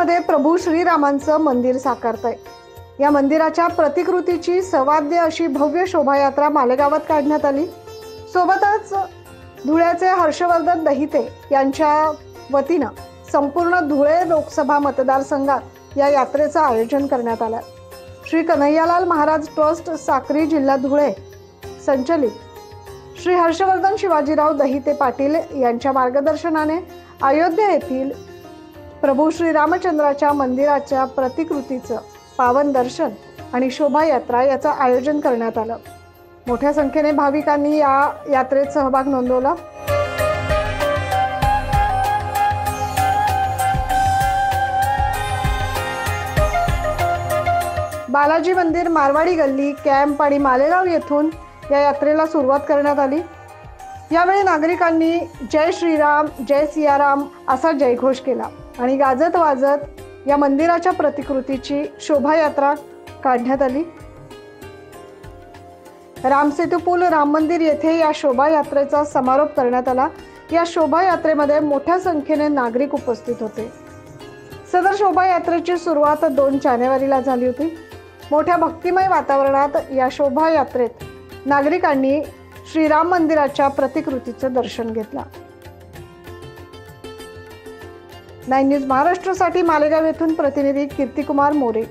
मालेगावमध्ये प्रभू श्रीरामांचं मंदिर साकारतंय। या मंदिराच्या प्रतिकृतीची सवाद्य अशी भव्य शोभायात्रा मालेगावात काढण्यात आली। सोबतच धुळ्याचे हर्षवर्धन दहिते यांच्या वतीनं संपूर्ण धुळे लोकसभा मतदारसंघात या यात्रेचं आयोजन करण्यात आलं। श्री कन्हैयालाल महाराज ट्रस्ट साक्री जिल्हा धुळे संचलित श्री हर्षवर्धन शिवाजीराव दहिते पाटील यांच्या मार्गदर्शनाने अयोध्या येथील प्रभू श्री रामचंद्राच्या मंदिराच्या प्रतिकृतीचं पावन दर्शन आणि शोभायात्रा याचं आयोजन करण्यात आलं। मोठ्या संख्येने भाविकांनी या यात्रेत सहभाग नोंदवला। बालाजी मंदिर, मारवाडी गल्ली, कॅम्प आणि मालेगाव येथून या यात्रेला सुरुवात करण्यात आली। यावेळी नागरिकांनी जय श्रीराम, जय सियाराम असा जयघोष केला आणि गाजत वाजत या मंदिराच्या प्रतिकृतीची शोभायात्रा काढण्यात आली। रामसेतू पूल राम मंदिर येथे या शोभायात्रेचा समारोप करण्यात आला। या शोभायात्रेमध्ये मोठ्या संख्येने नागरिक उपस्थित होते। सदर शोभायात्रेची सुरुवात 2 जानेवारीला झाली होती। मोठ्या भक्तिमय वातावरणात या शोभायात्रेत नागरिकांनी श्रीराम मंदिराच्या प्रतिकृतीचं दर्शन घेतलं। 9 न्यूज महाराष्ट्रासाठी मालेगाव येथून प्रतिनिधी कीर्तिकुमार मोरे।